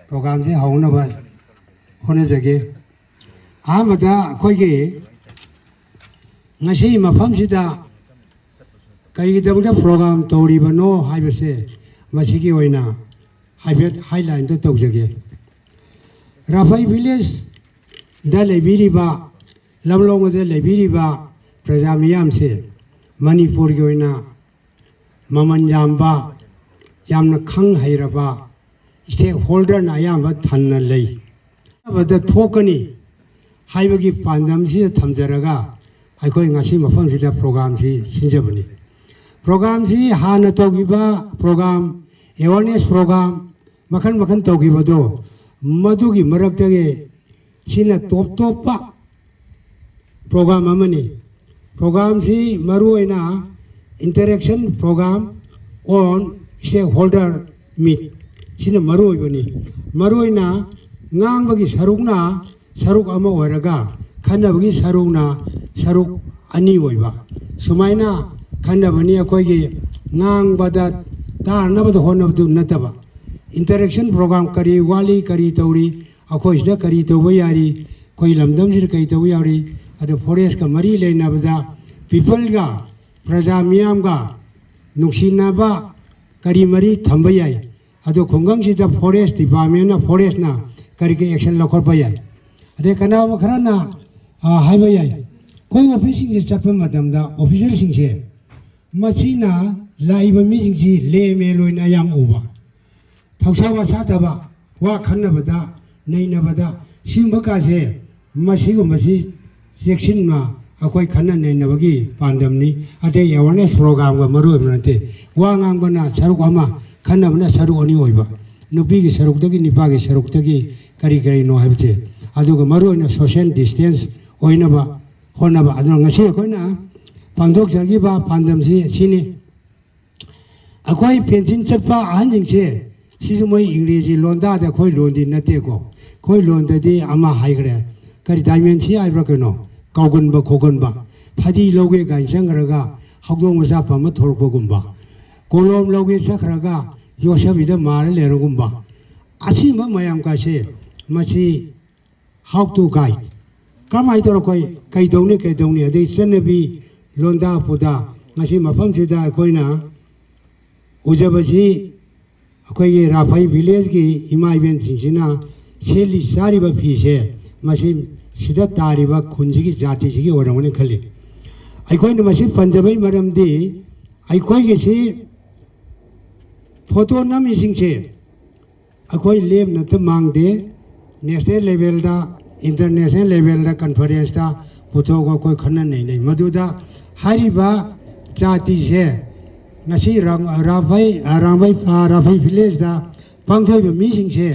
Programme से होने बस होने जगह आमदा कोई के नशी मफम सीधा कई दम प्रोग्राम तोड़ी बनो हाई बसे मसी की होइना हाईलाइन तो तक जगह राफाई विलेज दले बीरीबा लमलोंग दले बीरीबा प्रजामियाम से मणिपुर की होइना ममन जाम्बा यामना खंग हैरबा स्टेक होल्डर ना याम थाना लई अब थोकनी हाईबगी पांडम से थमजरगा अखोई ngasi मफम से प्रोग्राम से सिंजबनी प्रोग्राम से हान तौगिबा प्रोग्राम अवेयरनेस प्रोग्राम मखन मखन तौगिबदो मधुगी मरक्तगे सिना टॉप टॉप प्रोग्राम अमनी प्रोग्राम से मरुइना interaction program on stakeholder meet सिना मरुइबनी मरुइना ngang sarukna saruk ama waraga khana bagi sarukna saruk ani oiba sumaina khana bani akoi gi ngang bada ta na bada hona badu nataba interaction program kari wali kari tauri akoi sida kari tawi yari koi lamdam sir kai tawi yari ado forest ka mari leina bada people ga praja miyam ga nuksina ba kari mari thamba yai ado khongang sida forest department na forest na करिके action लखोर बयाय अरे कना मखराना हाय बयाय कोई ऑफिसिंग से चप मतमदा officer Singh से मछीना लाइब missing से ले मेलोइना याम उबा थौसा वासा दबा वा खन्नबदा नैनबदा सिंबका से मसीगो मसी सेक्शन मा अखोई खन्ना नैनबगी पांडमनी अते अवेयरनेस प्रोग्राम गा मरुब नते वा ngangbana saruk ama खन्नबना saruk ani ओइबा नुपी की सरुक तकी निपा की सरुक तकी करी करी नो है बच्चे अदुग मरु न सोशल डिस्टेंस ओइनबा होनबा अदुग ngasi कोइना पांदोक जरगी बा पांदम से सिनी अखोई पेंशन चपा आंजिंग से सिजुमोई इंग्लिश लोंदा दे खोई लोंदी नते को खोई लोंददी अमा हाइग्रे करी डायमेंट सी आइब्रा कनो काउगनबा खोगनबा फादी लोगे गाइसंगरगा हगदोंग मसा पम थोरबगुंबा कोलोम लोगे सखरगा योशबिद मार लेरगुंबा अच्छी मयाम का से मसी हाउ टू गाइड कमाई तो कोई कई दौनी अदे चनबी लोंदा पुदा मसी मफम सिदा कोइना उजबसी अखोई राफाई विलेज की इमा इवेंट सिंसिना सेली सारिबा फी से मसी सिदा तारिबा खुंजी की जाति की ओरमने खली अखोई न मसी पंजाबी मरमदी अखोई के से फोटो नमीसिंग से अखोई लेम नत मांगदे नेशनल लेवल दा इंटरनेशनल लेवल दा कॉन्फ्रेंस दा पुथो को कोई खन्ना नहीं मधुदा हारिबा जाति से ngasi राफाई विलेज दा पांगथोइबा मीसिंग से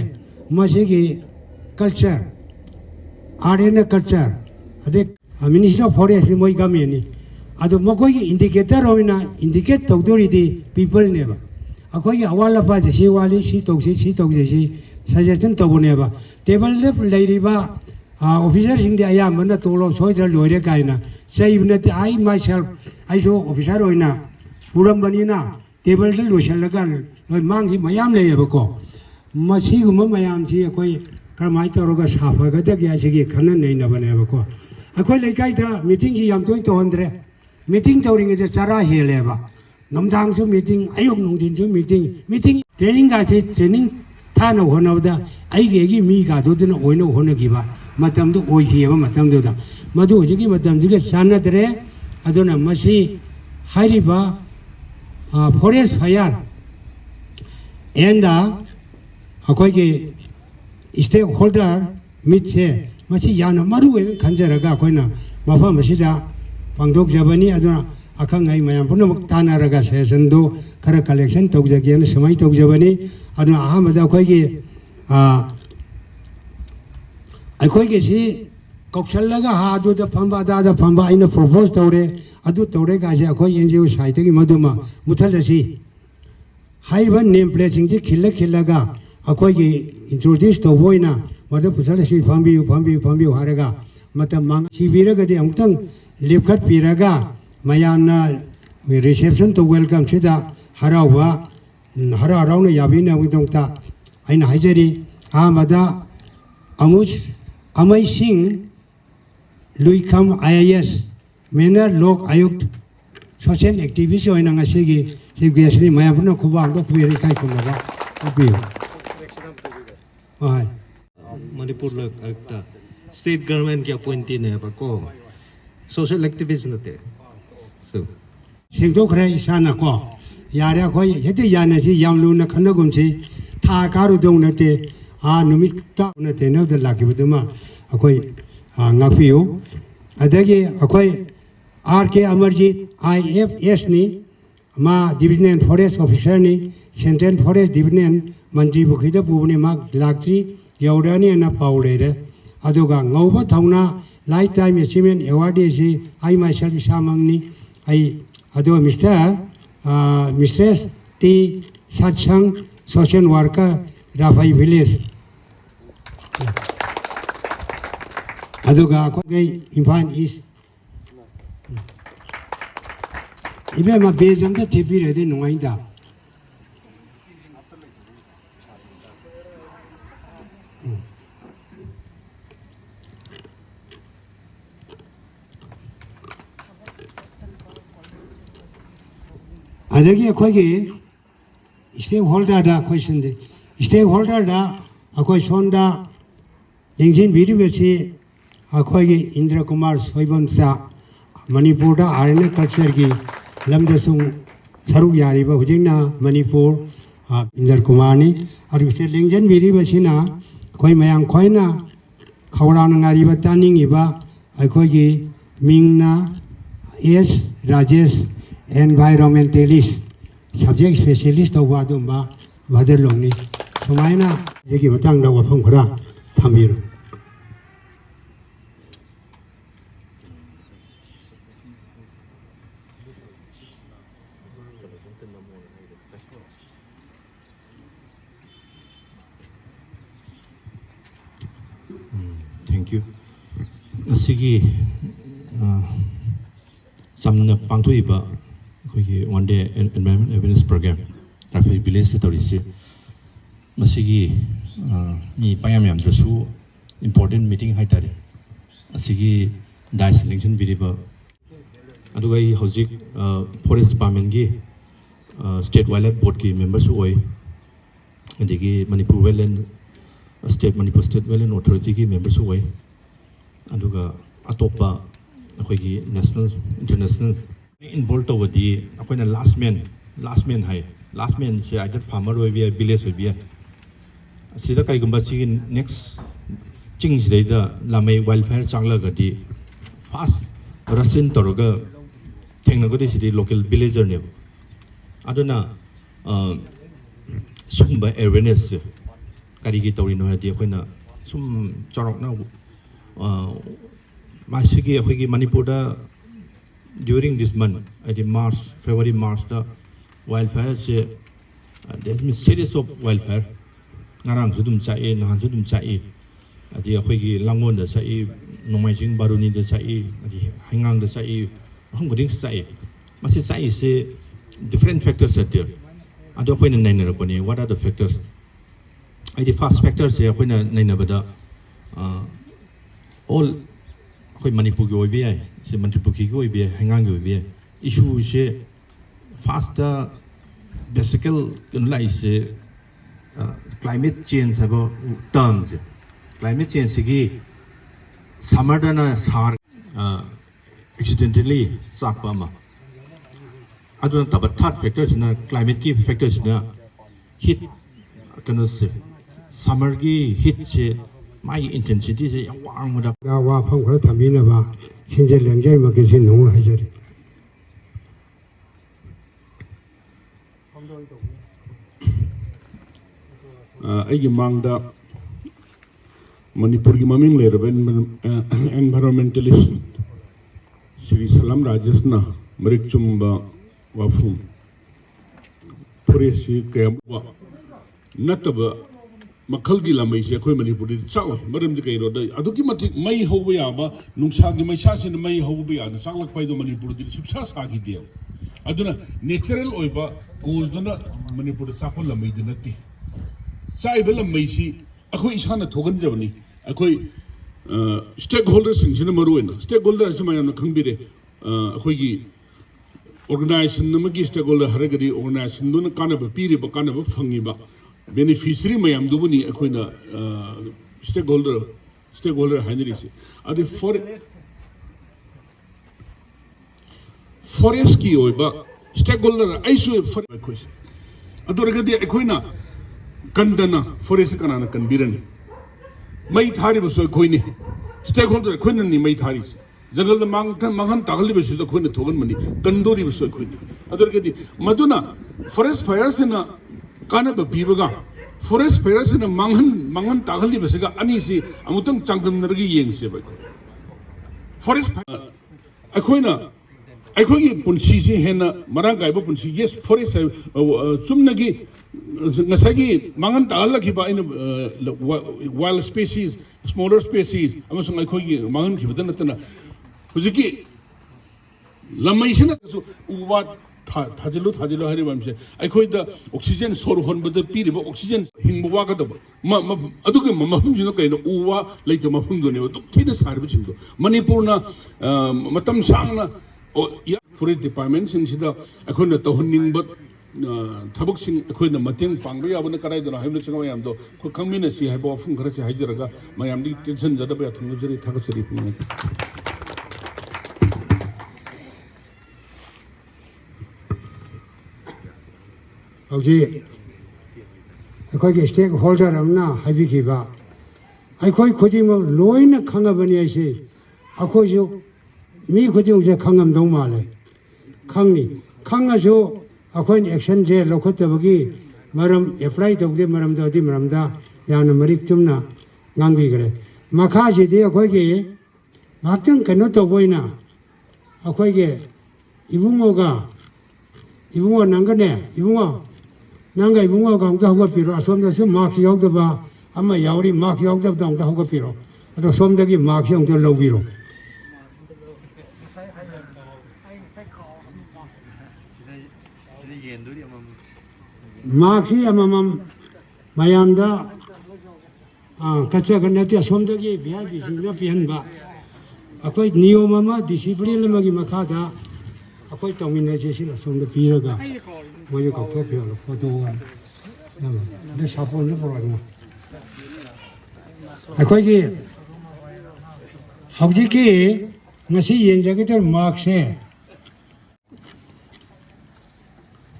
मसिगी कल्चर आर्ट एंड कल्चर अदे मिनिस्टर ऑफ फॉरेस्ट मोई गमिनी अदो मकोई इंडिकेटर होइना इंडिकेट तौदोरिदी पीपल नेबा अखोई अवाल अफा से वाली सी तौसे सजेशन तौबनेबा टेबल लेरिबा ऑफिसर सिंह अयामना तोलो सोइद्र लोरे गाइना सैबने आई माई सेल्फ आइसो ऑफिसर होइना पुरमबनीना टेबल लोइसलगा लोइ मांगी मयाम लेयबको मसीगुम मयाम सी अखोई करमाइ तौरगा साफगदगे आइसगी खनन नैनबनेबको अखोई लेकाइ था मीटिंग जी याम तोइ तोहंद्रे मीटिंग तौरिंगे जे चारा हेलेबा नमदांगसु मीटिंग अयुक नुंदिनसु मीटिंग ट्रेनिंग गासे ट्रेनिंग थानो होनबदा आइगेगी मी गादोदन ओइनो होनगिबा मतमदु ओइहिबा मतमदुदा मधु होजिगी मतमजिगे सानदरे अदुना मसी हाइरिबा फॉरेस्ट फायर एंडा अखोइगे स्टेक होल्डर मीट से मसी याना मरुए खंजरगा अखोइना मफम मसिदा पांगदोक जबनी अदुना अखंग आई मयाम पुनमुक तानारगा सेशन दो खर कलेक्शन तौजगेन समय तौजबनी अदुना अहमदा अखोइगे अखोइगे सी कौशलगा हा अदुदा फंबा दादा फंबा आइना प्रपोज तौरे अदु तौरे गासे अखोइ एनजीओ साइटगी मधुमा मुथलसी हाइबा नेम प्लेसिंग जी खिल्लगा अखोइगे इंट्रोड्यूस तौबोइना मद पुसलसी फंबियु हारगा मतम मांग सिबिरगदि अमुतंग लेपखत पिरगा मयाना रिसेप्शन तो वेलकम सिदा हराउबा हराउना याबिना विदोंता ꯑꯩꯅ ꯍꯥꯏꯖꯔꯤ ꯑꯍꯥꯟꯕꯗ ꯑꯃꯩ ꯁꯤꯡ ꯂꯨꯏꯈꯝ IAS ꯃꯦꯅꯔ ꯂꯣꯛ ꯑꯌꯨꯛ ꯁꯣꯁꯤꯌꯦꯜ ꯑꯦꯛꯇꯤꯚꯤꯁ ꯑꯣꯏꯅ ꯉꯁꯤꯒꯤ ꯆꯤꯐ ꯒꯦꯁꯅꯤ ꯃꯌꯥꯝ ꯄꯨꯟꯅ ꯈꯨꯕꯥꯛꯇ ꯈꯨꯕꯤꯔ ꯏꯀꯥꯏ ꯈꯨꯝꯅꯕ ꯎꯠꯄꯤꯌꯨ ꯍꯣꯏ Manipur state government की appointee ने बको social activist नते so ꯁꯦꯡꯗꯣꯛꯈ꯭ꯔꯦ ꯏꯁꯥꯅꯀꯣ ꯌꯥꯔꯦ ꯑꯩꯈꯣꯏ ꯍꯦꯛꯇ ꯌꯥꯅꯁꯤ ꯌꯥꯝ ꯂꯨꯅ ꯈꯟꯅꯒꯨꯝꯁꯤ ꯊꯥ ꯀꯥꯔꯨꯗꯧ ꯅꯠꯇꯦ ꯅꯨꯃꯤꯠꯇ ꯅꯠꯇꯦ ꯅꯧꯗ ꯂꯥꯛꯈꯤꯕꯗꯨꯃ ꯑꯩꯈꯣꯏ ꯉꯥꯛꯄꯤꯌꯨ ꯑꯗꯒꯤ ꯑꯩꯈꯣꯏ RK Amarjit IFS ꯅꯤ ꯃꯥ ꯗꯤꯕꯤꯖꯅꯦꯜ ꯐꯣꯔꯦꯁ ꯑꯣꯐꯤꯁꯔꯅꯤ ꯁꯦꯟꯇ꯭ꯔꯦꯜ ꯐꯣꯔꯦꯁ ꯗꯤꯕꯤꯖꯅꯦꯜ ꯃꯟꯇ꯭ꯔꯤ ꯄꯨꯈ꯭ꯔꯤꯗ ꯄꯨꯕꯅꯤ ꯃꯥ ꯂꯥꯛꯇ꯭ꯔꯤ ꯌꯧꯔꯅꯤꯅ ꯄꯥꯎ ꯂꯩꯔꯦ ꯑꯗꯨꯒ ꯉꯧꯕ ꯊꯧꯅꯥ ꯂꯥꯏꯐ ꯇꯥꯏꯝ ꯑꯦꯆꯤꯞꯃꯦꯟ ꯑꯦꯋꯥꯔꯗ ꯑꯁꯤ ꯑꯩ ꯃꯥꯏꯁꯦꯜ ꯏꯁꯥꯃꯛꯅꯤ ꯑꯩ ꯑꯗꯨꯒ ꯃꯤꯁꯇ꯭ꯔꯦꯁ ꯇꯤ ꯁꯠꯁꯪ ꯁꯣꯁꯤꯌꯦꯜ ꯋꯥꯔꯀꯔ ꯔꯥꯐꯥꯏ ꯚꯤꯂꯦꯖ ꯑꯗꯨꯒ ꯑꯩꯈꯣꯏꯒꯤ ꯏꯝꯐꯥꯜ ꯏꯁ 이베마 배점도 대비해야 돼 농아이다. 아저기 거기 스테이크홀더다 question 스테이크홀더다 아코이 손다 링진 비리베시 아코이 인드라쿠마르 소이범사 मणिपुर आरने कल्चर की लमदसुं सरुक यारीबा हुजिंगना मणिपुर इंदर कुमार ने और उसे लिंगजन बिरीबसिना कोई मयांग खोइना खौरान ngaरीबा तानिंगिबा अखोगी मिंगना S Rajesh environmentalist subject specialist तौबा दुंबा भादरलोंनी सुमाइना जेगी मतंगदा वफम खरा थंबिरो Thank you. Asigi samna pangthoiba khoi one day environment awareness program Rafi village torisi masigi mi payam yam drasu important meeting haitare asigi dai selection biriba aduga I hojik forest department gi state wildlife board ki members oi adigi Manipur wetland state Manipur state wetland authority ki members oi aduga atopa akhoi national international involved over the akoina last man hai last man se either farmer oi bia village oi bia sida kai gumba si next ching sidai da lamai wildfire changla gadi fast rasin toroga thengna gadi sidi local villager ne aduna sumba awareness karigi tori no hadi akoina sum chorok na masigi akhoi Manipur da during this month I think February March the wildfire se there's been series of wildfire ngarang sudum chai nahan sudum chai adi akhoi langon da chai nomaijing baruni da chai adi hangang da chai hongding chai masi chai se different factors are there ado akhoi na naina rakoni what are the factors the first factor se akhoi na naina bada all akhoi Manipur gi oibi ai se Manipur gi oibi hangang gi oibi issue se first basic like se climate change about terms climate change gi summer dana sar accidentally sakpama aduna tab third factors na climate ki factors na heat kana se summer gi heat se my intensity se yang wang da wa pham khara thamina ba sinje lengjai ma ke sin nong hajari ꯑꯩꯒꯤ ꯃꯥꯡꯗ ꯃꯅꯤꯄꯨꯔꯒꯤ ꯃꯃꯤꯡ ꯂꯩꯔꯕ ꯑꯦꯟꯚꯥꯏꯔꯣꯟꯃꯦꯟꯇꯦꯂꯤꯁ ꯁ꯭ꯔꯤ ꯁꯂꯝ ꯔꯥꯖꯦꯁꯅ ꯃꯔꯤꯛ ꯆꯨꯝꯕ ꯋꯥꯐꯝ ꯐꯣꯔꯦꯁꯁꯤ ꯀꯌꯥꯝꯕ ꯅꯠꯇꯕ ꯃꯈꯜꯒꯤ ꯂꯝꯃꯩꯁꯦ ꯑꯩꯈꯣꯏ ꯃꯅꯤꯄꯨꯔꯗꯗꯤ ꯆꯥꯎꯏ ꯃꯔꯝꯗꯤ ꯀꯩꯅꯣꯗ ꯑꯗꯨꯛꯀꯤ ꯃꯇꯤꯛ ꯃꯩ ꯍꯧꯕ ꯌꯥꯕ ꯅꯨꯡꯁꯥꯒꯤ ꯃꯩꯁꯥꯁꯤꯅ ꯃꯩ ꯍꯧꯕ ꯌꯥꯅ ꯆꯥꯛꯂꯛꯄ ꯍꯥꯏꯗꯣ ꯃꯅꯤꯄꯨꯔꯗꯗꯤ ꯁꯨꯡꯁꯥ ꯁꯥꯈꯤꯗꯦꯕ ꯑꯗꯨꯅ ꯅꯦꯆꯔꯦꯜ ꯑꯣꯏꯕ ꯀꯣꯖꯗꯨꯅ ꯃꯅꯤꯄꯨꯔꯗ ꯆꯥꯛꯄ ꯂꯝꯃꯩꯗꯤ ꯅꯠꯇꯦ चाइबे लमैसी अखोई इसाना थोगनजबनी अखोई स्टेक होल्डर सिंगसिना मरुइना स्टेक होल्डर से मयामना खंबिरे अखोई organization namagi stakeholder haragadi organization duna kanaba piriba kanaba fangiba beneficiary mayam dubuni akoina stakeholder hainirisi adi forest ki oiba stakeholder aisu for akois adoragadi akoina kandana forest kanana kanbirani mai thari baso akoini stakeholder akoina ni mai thari जंगल मांगन तागली बस तो कोई थोगन money कंदोरी बस कोई other के दी मधुना forest fire से ना काने बीबगा forest fire से ना मांगन तागली बस का अनी से अमुतंग चांगदम नरगी येंग से बाइको फॉरेस्ट फायर अखोइना अखोगी पुंसी से है ना मरांग गायब पुंसी यस फॉरेस्ट चुमनगी नसागी मांगन तागला की बा in wild species smaller species अमसंग अखोगी मांगन की बदन तना हुजिकी लमैसिना उवा थाजिलो हरि बमसे अखोइदा ऑक्सीजन सोर होनबद पीरिबा ऑक्सीजन हिंब वागदब अदुगे मफम जिनो कइनो उवा लेते मफम दोने दुक थिना सारबि सिंदो मणिपुरना मतम सांगना फॉरेस्ट डिपार्टमेंट सिंसिदा अखोइना तहनिंब थबक सिंग अखोइना मतेंग पांगबा याबना कराइदना हाइबना चंगा यामदो खो खंमिना सि हाइबो फुं खरा से हाइजरगा मयामदि टेंशन जदबा थंगजरी थागसरी फुं हौजी अखोई स्टेक होल्डर अमना हाइबिखिबा अखोई खुदिमो लोइना खंगबनी ऐसे अखोइजो मी खुदिमो खंगमदौ माले खंगनी खंगसो अखोइन एक्शन जे लौखतबगी मरम एप्लाई तौदे मरम ददी मरमदा याना Marik Chumna ngangbigre makhaji de akhoi ngakang kano toboina akhoi ge ibungo nangane ibungo nanga ibungo ga ga ho piro asomda se mak yaw da ba ama yawri mak yaw da dang da ho piro ado somda gi mak yaw da lo piro mak si amam mayamda kacha ganati asomda gi biya gi singa pian ba akhoi niyom ma discipline ma gi makhada akhoi tawmina je si asomda piraga moyo ka phe lo photo ga de safon de pro akhoi gi hauji ki ngasi yenja gi ter mark se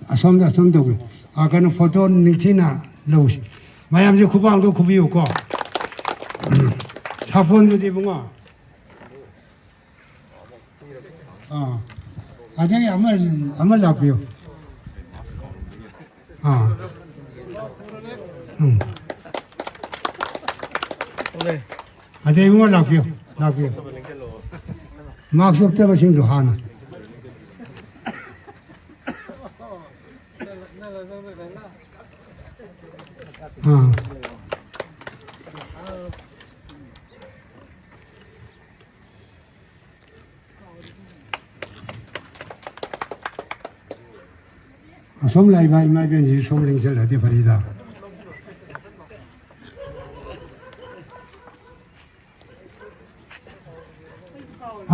asomda gu akan photo nilchina lo mayam je khubang do khubiu ko safon de bunga 아저기 아무 라비오 아저기 뭐 라비오 막속 때 버싱도 하나 som lai vai mai ben ji som ling sel hati farida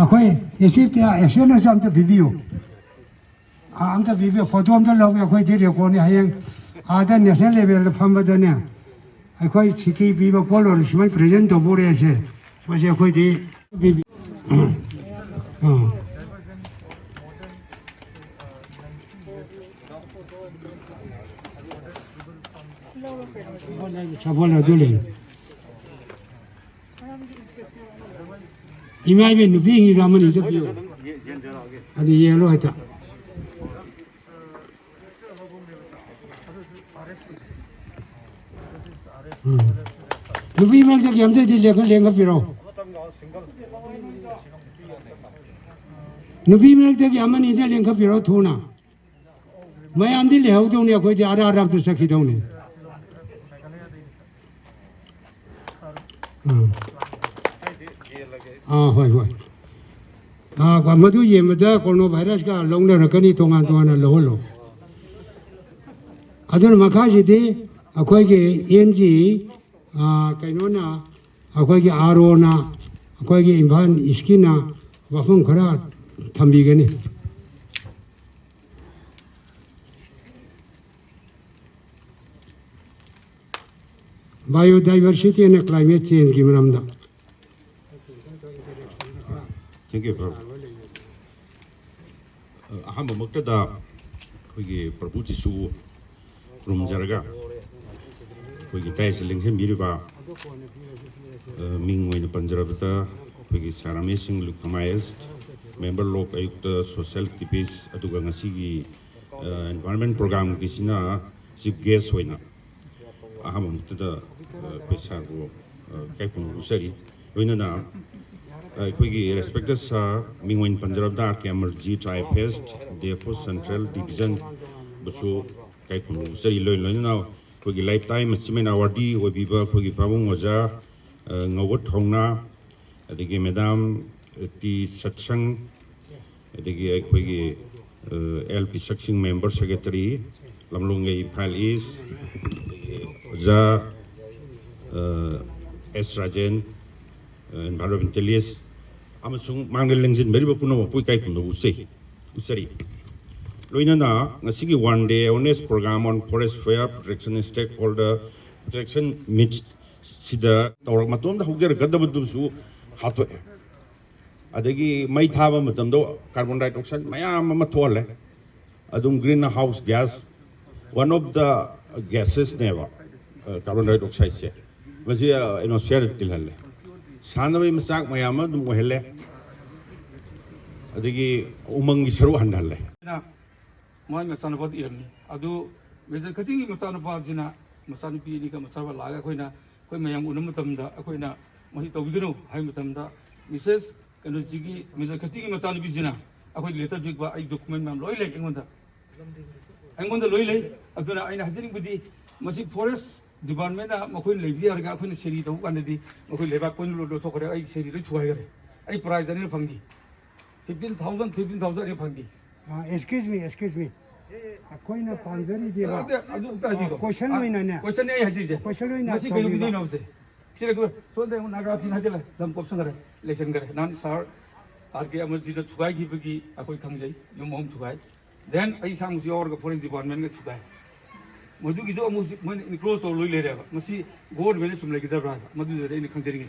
akhoi yesip tia action sam ta video am ta video photo am ta lo akhoi de ko ni hayang ada national level pham ba ne akhoi chiki bi ba polo smai present to bore se ma se akhoi de video Sabola dole. Imai be nubi ngi gamani to bio. Ani yelo hata. Nubi mal ke amde dile ko lenga piro. Nubi mal ke amani de lenga piro thuna. Mai am dile hau to ne ko de ara ara to sakhi to ne. Hoi. Kwa madu ye mada coronavirus ka long na rakani tongan lo. Adon makaji de ꯑꯩꯈꯣꯏꯒꯤ ꯑꯦꯟꯖꯤ ꯀꯩꯅꯣꯅ ꯑꯩꯈꯣꯏꯒꯤ ꯑꯥꯔꯣꯅ ꯑꯩꯈꯣꯏꯒꯤ ꯏꯝꯐꯥꯜ ꯏꯁꯀꯤꯅ ꯋꯥꯐꯝ ꯈꯔ ꯊꯝꯕꯤꯒꯅꯤ biodiversity and climate change की मरमदा Thank you, Prof. अहम मक्तदा कोई प्रभु जिसु रुमजरगा कोई ताइस लिंगसन बिरबा मिंग वइन पंजरबता कोई सारामे Singh लुकमाइस्ट member lok ayukta social activist aduga ngasigi environment program kisina chief guest hoina aham muktada pesa go kai kun usari loina na koigi respected sa mingwain punjab da kemerji tribe fest depo central division busu kai kun usari loina na koigi lifetime achievement awardee obiba koigi pabung oja ngawat thongna adigi madam ti satsang adigi koigi LP Saksing member secretary lamlungai Phal East oja S Rajen environmentalist amasung mangal lengjin beri bapuno pui kai kuno usari loina na ngasigi one day awareness program on forest fire protection and stakeholder protection meets sida tawrak matom da hugjar gadabdu su hato adagi mai thaba matamdo carbon dioxide mayam ama thole adum greenhouse gas one of the gases neva carbon dioxide se वजह atmosphere tilhalle sanawai masak mayama dum ohelle adigi umangi saru handalle na moi masana bod irani adu meja khatingi masana pa jina masana pi ni ka masaba laga koina koi mayam unam tamda akoina mahi tawigino hai matamda mrs kanu jigi meja khatingi masana pi jina akoi letter big ba ai document mam loi lei engonda loi lei aduna aina hajiring budi masi forest department na makoi lebi arga akoi seri taw kanadi makoi leba koin lo do thokore ai seri ro thuai gare ai prize ani phangi 15000 ani phangi excuse me कोई ना पांजरी देवा adu ta di question होइना ने question ai hajije question होइना masi kelu bidoi na se sira ko so de naga sin hajela dam option gare lesson gare nan sir arke amji na thugai gi bagi akoi khangjai yum hom thugai then ai sang si or ga forest department ga thugai modu gi do amu mon close to loi le re masi god mele sum le gi da ra modu de ni khangjari gi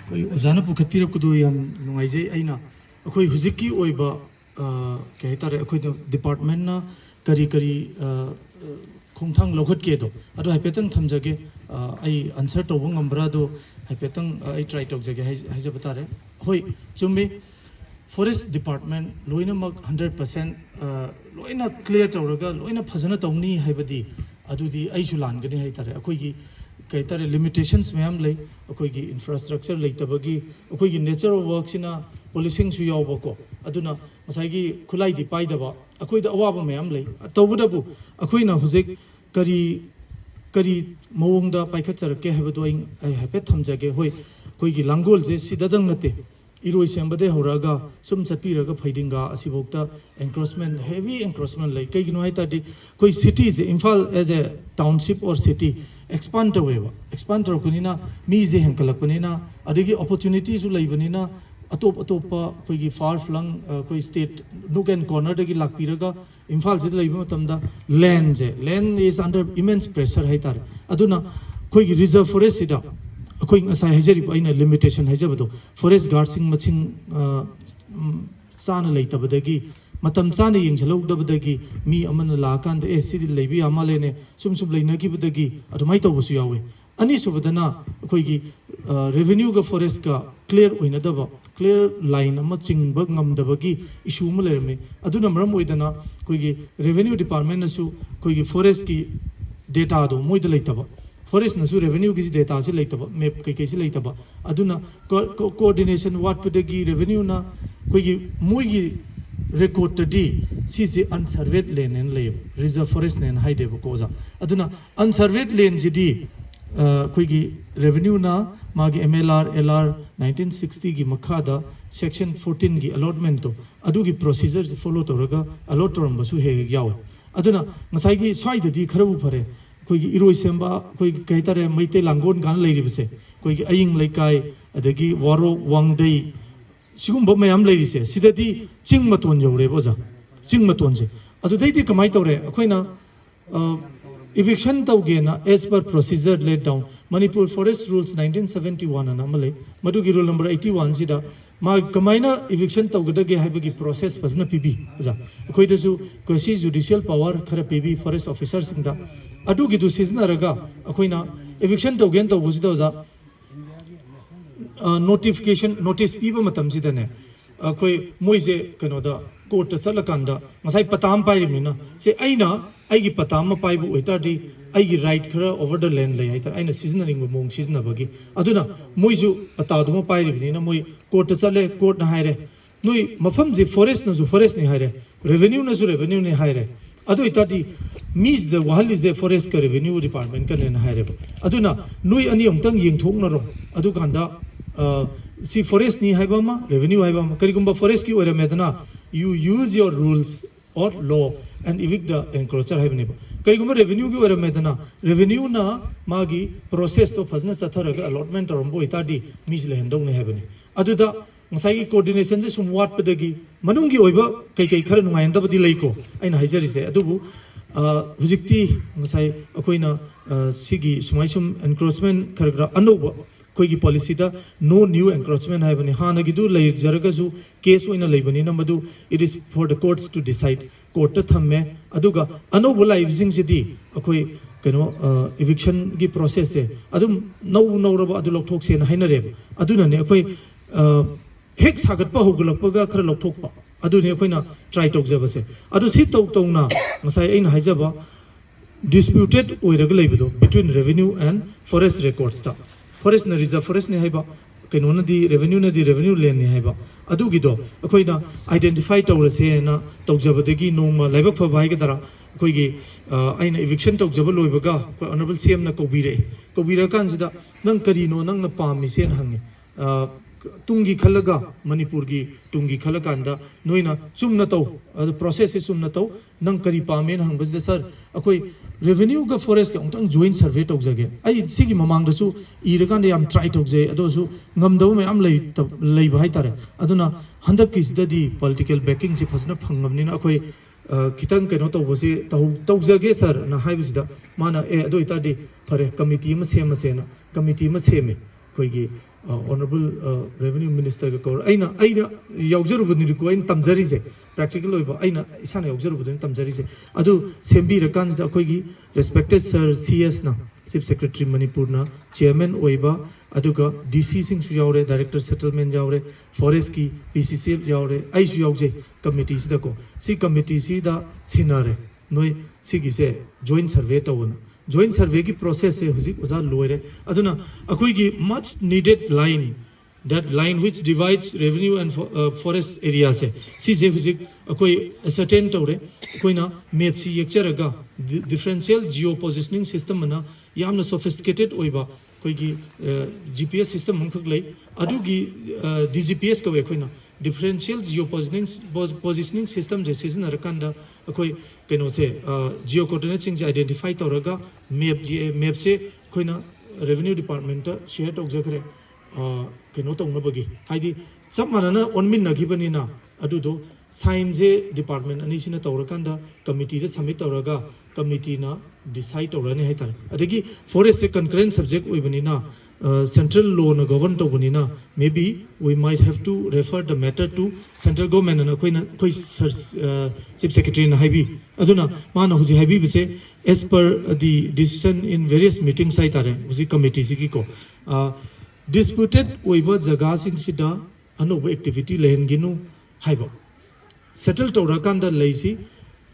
कोई ओजाना पुखत्पिरकदो याम नुंगाइजे आइना अखोई हुजिकी ओइबा के हेतारे अखोई department ना करी करी खोंथांग लौखत के दो अदो हाइपेतंग थमजगे आई आंसर तोबो ngambra do हाइपेतंग आई ट्राई तोजगे हाइजे बतारे होय चुम्बे फॉरेस्ट डिपार्टमेंट लोइना मक 100% लोइना क्लियर तौरगा लोइना फजना तौनी हाइबदी अदुदी आइसु लानगनी हाइतारे अखोई कई तरह लिमिटेशंस मैम ले अखोई इंफ्रास्ट्रक्चर लेतबगी अखोई नेचर वर्क सिना पोलिसिंग सु यावबको अदुना मसाइगी खुलाई दि पाइदबा अखोई द अवाब मैम ले तौबदबु अखोई ना हुजिक करी करी मवंगदा पाइखचरके हेबदो आई हेपे थमजगे होय कोई लांगोल जे सिददंग नते इरोई सेंबदे होरागा सुम चपीरगा फैदिंगा असिबोक्ता एनक्रोचमेंट हेवी एनक्रोचमेंट ले कईगिनो हाइतादि कोई cities Imphal as a township or city expand तौकुनिना मीजे हेंकलकपनिना अदगी अपॉर्चुनिटी सु लैबनिना अतोप अतोपा कोई फार फ्लंग कोई स्टेट नुक एंड कॉर्नर दगी लाकपिरगा इम्फाल से लैब मतमदा land is under immense pressure हाइतारे अदुना कोई रिजर्व फॉरेस्ट सिदा कोई ngasa hajari aina limitation hajabado forest guardsing maching sana leitabadagi matam chana yengjalodabadagi mi amana la kan de sidi leibi amale ne sum leinaki badagi adumai tawbusu yawe ani subadana koi gi revenue ga forest ka clear oinadaba clear line ama chingba ngamdabagi issue ma lerme aduna maram oidana koi gi revenue department na su koi gi forest ki data do moida leitaba forest na su revenue ki data se leitaba map kai se leitaba aduna coordination what pedagi revenue na koi gi moi gi record to di CC unsurveyed land and lay reserve forest land high debo koza aduna unsurveyed land jidi ꯑꯩꯈꯣꯏꯒꯤ ꯔꯦꯚꯦꯅ꯭ꯌꯨꯅ ꯃꯥꯒꯤ MLR LR 1960ꯒꯤ ꯃꯈꯥꯗ section 14ꯒꯤ ꯑꯦꯂꯣꯠꯃꯦꯟꯇꯣ ꯑꯗꯨꯒꯤ ꯄ꯭ꯔꯣꯁꯤꯖꯔꯁꯤ follow ꯇꯧꯔꯒ allot ꯇꯧꯔꯝꯕꯁꯨ ꯍꯦꯛ ꯍꯦꯛ ꯌꯥꯎꯋꯦ ꯑꯗꯨꯅ ꯉꯁꯥꯏꯒꯤ ꯁ꯭ꯋꯥꯏꯗꯗꯤ ꯈꯔꯕꯨ ꯐꯔꯦ ꯑꯩꯈꯣꯏꯒꯤ ꯏꯔꯣꯏꯁꯦꯝꯕ ꯑꯩꯈꯣꯏꯒꯤ ꯀꯩ ꯍꯥꯏꯇꯥꯔꯦ ꯃꯩꯇꯩ ꯂꯥꯡꯒꯣꯜ ꯀꯥꯟꯅ ꯂꯩꯔꯤꯕꯁꯦ ꯑꯩꯈꯣꯏꯒꯤ ꯑꯌꯤꯡ ꯂꯩꯀꯥꯏ ꯑꯗꯒꯤ ꯋꯥꯔꯣꯛ ꯋꯥꯡꯗꯩ सिगुम्बा मयाम लेरिसे सिददी चिंग मतोन यौरे बोजा चिंग मतोन से अदुदैदि कमाई तौरे अखोइना eviction तौगेना as per procedure laid down Manipur Forest Rules 1971 अना मले मदुगी rule number 81 सिदा मा कमाइना eviction तौगदगे हाइबगी process फजना पीबी बोजा अखोइदसु कोसी judicial power खरा पीबी forest officer सिंगदा अदुगी दु सिजनरगा अखोइना eviction तौगेन तौबुजिदा ओजा notification notice पीबा मतम सिदने अखोई मोइसे कनोदा कोर्ट चलकांदा मसाई पताम पाइरिमिना से आइना आइगी पताम पाइबु ओइतादि आइगी राइट खरा ओवर द लैंड ले हाइता आइना सीजनरिंग मोंग सीजनबगी अदुना मोइजु पतादुम पाइरिमिना मोइ कोर्ट चले कोर्ट ना हाइरे नुई मफम जे फॉरेस्ट नजु फॉरेस्ट नि हाइरे रेवेन्यू नजु रेवेन्यू नि हाइरे अदु इतादि मीज द वाहली जे फॉरेस्ट का रेवेन्यू डिपार्टमेंट का लेना हाइरे अदुना नुई अनि अमतंग येंथोकनरो अदु कांदा सी फॉरेस्ट नहीं है बामा रेवेन्यू है बामा करीगुम्बा फॉरेस्ट की ओरे मेदना you use your rules or law and evict the encroacher है बने करीगुम्बा रेवेन्यू की ओरे मेदना रेवेन्यू ना मागी प्रोसेस तो फजने सथरगा अलॉटमेंट और इतादी मीज लेहंदों ने है बने अदुदा मसाई कोऑर्डिनेशन से सुमवाट पदगी मनुंगी ओइबा कई खर नुंगायंदबदी लेको आइना हाइजरिसे अदुबु हुजिक्ति मसाई अखोइना सिगी सुमाइसुम एनक्रोचमेंट खरग्रा अनोबा कोई पॉलिसी दा नो न्यू एनक्रोचमेंट है बने हाँ नगिदु लई जरगजु केस ओइना लेबनी न मदु it is for the courts to decide court थम्मे अदुगा अनोबो लाइबिंग सिदी अखोई कनो इविक्शन की प्रोसेस से अदुम नौ नौरबा अदु लौथोक से हाइनरे अदुनने अखोई हेक सागतपा होगलपगा खर लौथोकपा अदुने अखोइना ट्राई तौजबसे अदु सि तौना मसाई अइन हाइजबा डिस्प्यूटेड ओइरगा लेबदो between revenue and forest records ता फॉरेस्ट न रिजर्व फॉरेस्ट ने हाइबा कनो नदी रेवेन्यू लैंड ने हाइबा अदुगिदो अखोइना आइडेंटिफाई तौरसे ना तौजबदगी नोमा लाइबक फबा हाइगदरा अखोइगी आइना इविक्शन तौजब लोइबगा ऑनरेबल सीएम ना कोबिरा कानसिदा नंग करिनो नंग ना पामिसेन हंगे तुंगी खलगा मणिपुर की तुंगी खलकांदा नोइना चुमना तौ प्रोसेस से चुमना तौ नंग करी पामेन हंगबजदे सर अखोई रेवेन्यू का फॉरेस्ट का उंतंग जॉइंट सर्वे तौजगे आई सिगी ममांगदसु इरकांदे याम ट्राई तौजे अदोसु ngамदबो मयाम लैबा हाइतारे अदुना हंदक किसददी पॉलिटिकल बैकिंग से फसना फंगमनिना अखोई खितंग कनो तौबसे तौजगे सर ना हाइबसिदा माना ए अदो इतादि फरे कमिटी म सेमसेना कमिटी म सेमे कोइगी ऑनरेबल रेवेन्यू मिनिस्टर का कौर आइना यावजरुबनि को आइन तमजरीसे प्रैक्टिकल होइबा आइना इसाना यावजरुबनि तमजरीसे अदु सेम्बी रकान्स दा कोइगी रेस्पेक्टेड सर सीएस ना चीफ सेक्रेटरी मणिपुर ना चेयरमैन ओइबा अदुगा डीसी सिंह सु यावरे डायरेक्टर सेटलमेंट यावरे फॉरेस्ट की पीसीसी यावरे आई सु यावजे कमिटी सिदा को सी कमिटी सिदा सिनारे नोय सिगिसे जॉइंट सर्वे तवना जॉइंट सर्वे की प्रोसेस से हुजिक उजा लोरे अदुना अखोई की much needed line that line which divides revenue and forest area से सीजे हुजिक अखोई सर्टेन तौरे अखोइना मैप सी यक्चरगा डिफरेंशियल जियो पोजिशनिंग सिस्टम ना यामना सोफिस्टिकेटेड ओइबा कोई की जीपीएस सिस्टम मंखक लई अदुगी डीजीपीएस का अखोइना डिफरेंशियल जियो पोजिशनिंग सिस्टम जे सिजनर कांदा अखोई कनो से जियो कोऑर्डिनेट सिंग से आइडेंटिफाई तौरगा मैप से अखोइना रेवेन्यू डिपार्टमेंट शेयर तौजखरे कनो तौनबगी हाइदि सब मानना ऑनमिन नगिबनिना अदुदो साइन जे डिपार्टमेंट अनिसिना तौरकांदा कमिटी रे सबमिट तौरगा कमिटी ना डिसाइड तौरने हाइतार अदगी फॉरेस्ट से कंकरेंट सब्जेक्ट ओइबनिना central law na govern to bunina maybe we might have to refer the matter to central government na koi chief secretary na haibi aduna mana huji haibi bise as per the decision in various meetings sai tare huji committee sigi ko disputed oiba jaga sing sida anoba activity lehen ginu haiba settle to rakanda leisi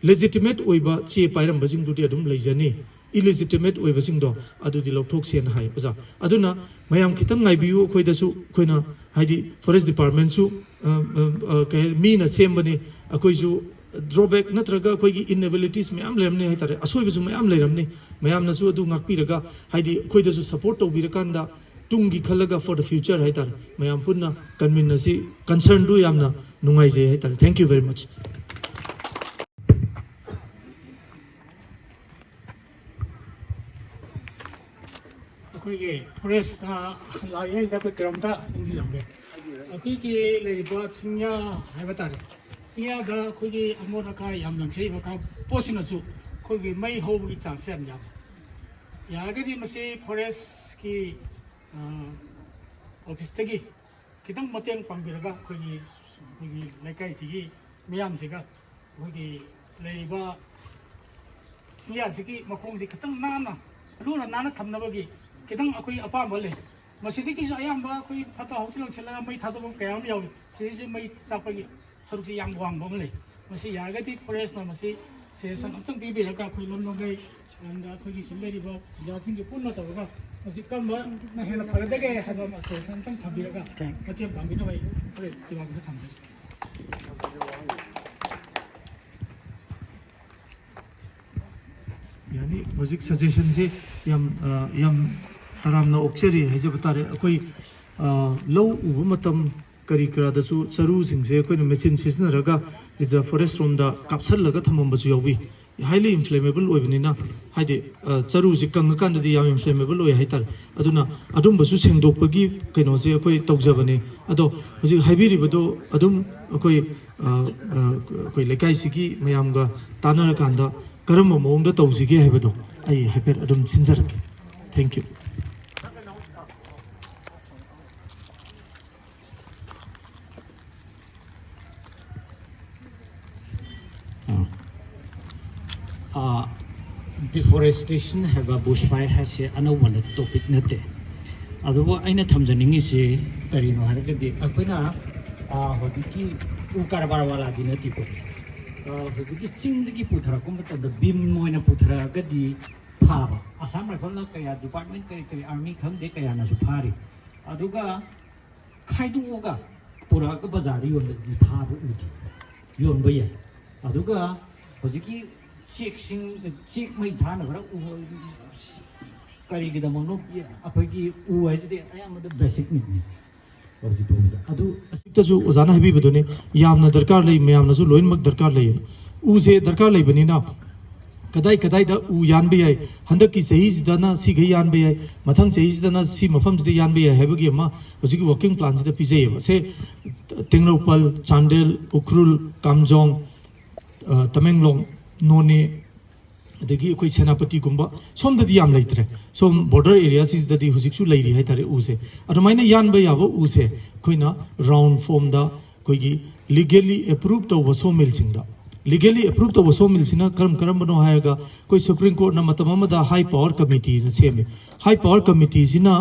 legitimate oiba che pairam bajing duti adum leijani illegitimate oibasingdo adudi lokthok sen hai oja aduna mayam khitang ngaibiu khoidasu khoina haidi forest department su mi na sembani akoi ju drawback नत्रगा अखोई inabilities ma'am लेरमने हाइतारे असोइबसु ma'am लेरमने मैमनसु अदु ngakpiraga हाइदि अखोइदसु support तौबिरकांदा तुंगी खलगा for the future हाइतारे मैम पुन्ना कन्विनसी कंसर्न दु यामना नुंगाइजे हाइतारे थैंक यू वेरी मच अखोइगे फॉरेस्ट लाइए जब ग्रामदा निजमगे अखोइगे लेरिबा चिंया हाइबतारे चिंया दा अखोइगे अमोनका याम लंगसे बका पोसिनसु अखोइगे मई होबगी चांस याम याम यागदि मसे फॉरेस्ट की ऑफिस तगी कितंग मतेंग पांगबिरगा अखोइगे लेकाई सिगी मियाम सिगा अखोइगे लेरिबा चिंया सिगी मखोंग सि खतंग नाना लूना नाना थमनबगी कितंग अखोइ अपाम ले मसीदी की अयाम अखोइ फता होटल चला मई थादब कयाम याव सिजु मई चापगी सरुची याम वांग बम ले मसी यागति फॉरेस्ट ना मसी सेशन अतंग बिबिरका अखोइ लमनगै and अखोइ सिलेरिबा जासिंग के पुन्ना तबगा मसी कम ना हेना फरदगे हबा सेशन तंग थबिरका मते बांगिना बाई फॉरेस्ट तिवाग थमसे यानी हजिक सजेशन से यम तरामना ओक्चरी है जब तारे कोई लो उब मतम करी करादसु चरु सिंगसे कोई मशीन सिजनरगा रिजर्व फॉरेस्ट रोम दा कापसल लगा थमबसु यावबी हाईली इन्फ्लेमेबल ओइबनिना हाइदे चरु जि कंग कांददि याम इन्फ्लेमेबल ओइ हाइतार अदुना अदुमबसु सेंदोकपगी कैनोसे कोई तौजबने अदो हजि हाइबिरिबदो अदुम कोई लेकाइसिगी मयामगा तानर कांदा करम मोंग तौसीगे है हाइफेट अदुम सिंजरके थैंक यू डिफोरेस्टेशन है बुशफायर है अनौब टॉपिक नते अदुबो अइना थमजनिंगी से करिनो हरगदि अखोइना होजिकी उ कारबार वाला दिनती को होजिकी चिंदगी पुथरको मतलब बीम मोइना पुथरगदि फाबा आसाम राइफलना कया डिपार्टमेंट करी आर्मी खंदे कया नासु फारी अदुगा खाइदुगा पुराग बाजार योन फाबो उदि योनबो या अदुगा होजिकी चेक मई थाना भरा करी गिदमनो अखोइगी उ हाइजदे अयामद बेसिक नीड अदु ओजाना हाइबिबदुने यामना दरकार लई मयामनासु लोइनमक दरकार लई उसे दरकार लई बनिना कदाई कदाई दा उ यानबे याय हंदक की सही सिदना सी गई यानबे याय मथंग सही सिदना सी मफम सिदे यानबे याय हैबगी अमा होजिकी वर्किंग प्लान सिदा पिजेब से तेंगलोपल चांदेल उखरुल कामजोंग तमेंगलोंग नोने अदगी कोई सेनापति गुंबा सोमददी याम लेत्रे सोम बॉर्डर एरिया सिददी हुजिकसु लेरी है तारे उसे अदमाइना यानबे याबो उसे कोइना राउंड फॉर्म दा कोइगी लीगली अप्रूव तौबो सोमिल सिंगदा लीगली अप्रूव तौबो सोमिल सिना करम बनो हायगा कोई सुप्रीम कोर्ट ना मतम अमदा हाई पावर कमिटी न सेमे हाई पावर कमिटी सिना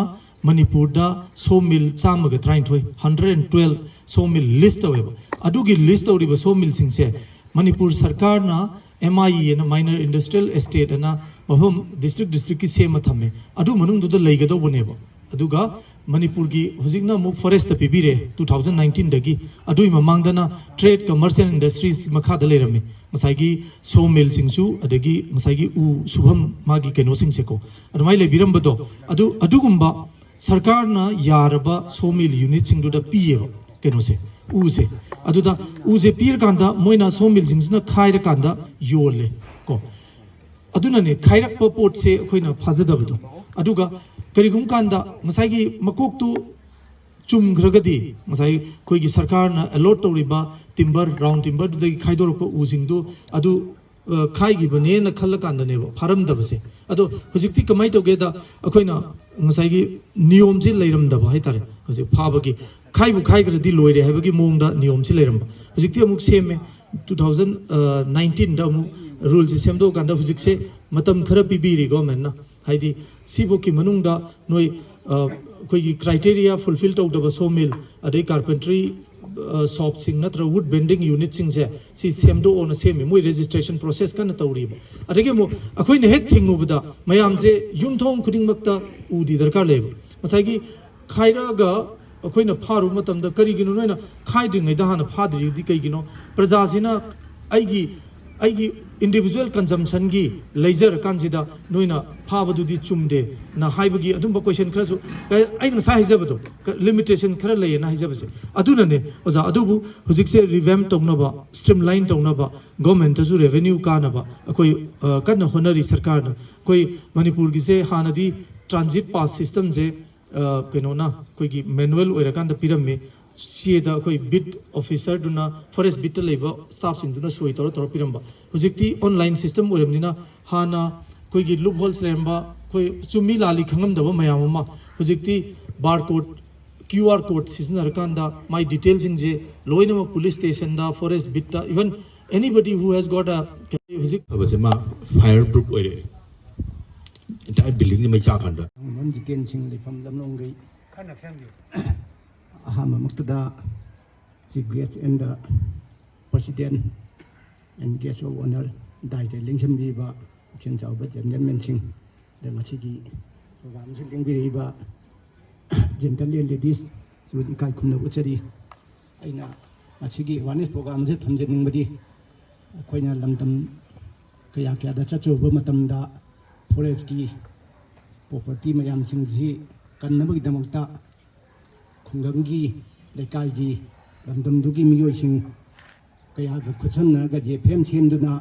मणिपुर दा सोमिल चामग 112 सोमिल लिस्ट तौबो अदुगी लिस्ट तौरिबो सोमिल सिंगसे मणिपुर सरकार ना MIE ना माइनर इंडस्ट्रियल एस्टेट ना मफम डिस्ट्रिक्ट की सेम थमे अदु मनुंग दुदा लेगदोबनेबो अदुगा मणिपुर की हुजिकना मुक फॉरेस्ट पिबिरे 2019 दगी अदुई ममांगदना ट्रेड कमर्शियल इंडस्ट्रीज मखादा लेरमे मसाइगी सो मिल सिंगसु अदगी मसाइगी उ शुभम मागी केनो सिंगसेको अदमाइ लेबिरमबदो अदुगुंबा सरकार ना यारबा सो मिल यूनिट सिंगदुदा पियेबो केनोसे उसे अदुदा उसे पीर कांदा मोइना सो मिल सिंगसना खाइर कांदा योले को अदुनाने खाइरक पोट से अखोइना फाजदबदो अदुगा करिगुम कांदा मसाइगी मकोकतु चुमग्रगदी मसाइ कोइगी सरकार ना अलॉट तौरिबा टिम्बर राउंड टिम्बर दुदगी खाइदोरको उजिंगदो अदु खाइगी बने न खल्ल कांदनेबो फारमदबसे अदो हुजिकति कमाइ तोगेदा अखोइना मसाइगी नियम से लेरमदबो हाइतारे हुजि फाबगी खाइबु खाइग्रदि लोइरे हाइबगी मोंगदा नियम से लेरम हुजिकति अमुक सेमे 2019 दा अमुक रूल से सेमदो कांदा हुजिकसे मतम खरा पिबिरि गवर्नमेंट ना हाइदि सिबो की मनुंगदा नोय कोई क्राइटेरिया फुलफिल तौदब सोमिल अदे कारपेंट्री शॉप सिंग नत्र वुड बेंडिंग यूनिट सिंग से सेमदो ओन सेमी मोय रजिस्ट्रेशन प्रोसेस कन तौरीब अदगे मो अखोइने हेक थिंगुबदा मयाम से युमथोंग खुदिंगमक्ता उदी दरकार लेब मसाइगी खाइरागा अखोइना फारु मतमदा करिगिनो नोइना खाइद्रिङैदा हाना फाद्रिदि कैगिनो प्रजासिना ꯑꯩꯒꯤ individual consumption gi laser kansida noina phabadudi chumde na haibagi adumba question kharasu aina sa hijabado limitation khara layena hijabase aduna ne oza adubu hujikse revamp tongnaba streamline tongnaba government ju revenue kanaba akoi kanna honari sarkar na koi manipur gi se hanadi transit pass system je kenona koi gi manual oirakanda pirame ꯆꯦꯗ ꯑꯩꯈꯣꯏ ꯕꯤꯠ ꯑꯣꯐꯤꯁꯔꯗꯨꯅ forest ꯕꯤꯠꯇ ꯂꯩꯕ ꯁ꯭ꯇꯥꯐꯁꯤꯡꯗꯨꯅ ꯁꯣꯏ ꯇꯧꯔ ꯄꯤꯔꯝꯕ ꯍꯧꯖꯤꯛꯇꯤ online system ꯑꯣꯏꯔꯕꯅꯤꯅ ꯍꯥꯟꯅ ꯑꯩꯈꯣꯏꯒꯤ ꯂꯨꯞ ꯍꯣꯜꯁ ꯂꯩꯔꯝꯕ ꯑꯩꯈꯣꯏ ꯆꯨꯝꯃꯤ ꯂꯥꯜꯂꯤ ꯈꯪꯉꯝꯗꯕ ꯃꯌꯥꯝ ꯑꯃ ꯍꯧꯖꯤꯛꯇꯤ bar code QR code siznarkanda my details inje loinama police station da forest bit da even anybody who has got a hujik abasema fireproof oire entire building mai cha khanda ꯃꯟ ꯖꯤꯇꯦꯟꯁꯤꯡ ꯂꯩꯐꯝ ꯂꯝꯂꯣꯡꯒꯤ ꯑꯍꯥꯟꯕ ꯃꯛꯇꯗ chief guest and the president and guest of honour ꯗꯥꯏꯇ ꯂꯦꯡꯁꯤꯟꯕꯤꯕ ꯏꯆꯦꯜ ꯆꯥꯎꯕ ꯖꯦꯟꯇꯜꯃꯦꯟꯁꯤꯡ ꯑꯗ ꯉꯁꯤꯒꯤ ꯄ꯭ꯔꯣꯒ꯭ꯔꯥꯝꯁꯤ ꯂꯦꯡꯕꯤꯔꯛꯏꯕ ꯖꯦꯟꯇꯜꯃꯦꯟ ꯂꯦꯗꯤꯁꯁꯨ ꯏꯀꯥꯏ ꯈꯨꯝꯅ ꯎꯠꯆꯔꯤ ꯑꯩꯅ ꯉꯁꯤꯒꯤ ꯑꯦꯋꯥꯔꯅꯦꯁ ꯄ꯭ꯔꯣꯒ꯭ꯔꯥꯝꯁꯦ ꯊꯝꯖꯅꯤꯡꯕꯗꯤ ꯑꯩꯈꯣꯏꯅ ꯂꯝꯗꯝ ꯀꯌꯥ ꯀꯌꯥꯗ ꯆꯠꯆꯔꯨꯕ ꯃꯇꯝꯗ ꯐꯣꯔꯦꯁꯀꯤ ꯄ꯭ꯔꯣꯄꯔꯇꯤ ꯃꯌꯥꯝꯁꯤꯡꯁꯤ ꯀꯟꯅꯕꯒꯤꯗꯃꯛꯇ ꯈꯨꯡꯒꯪꯒꯤ ꯂꯩꯀꯥꯏꯒꯤ ꯂꯝꯗꯝꯗꯨꯒꯤ ꯃꯤꯑꯣꯏꯁꯤꯡ ꯀꯌꯥꯒ ꯈꯨꯠꯁꯝꯅꯔꯒ JFM ꯁꯦꯝꯗꯨꯅ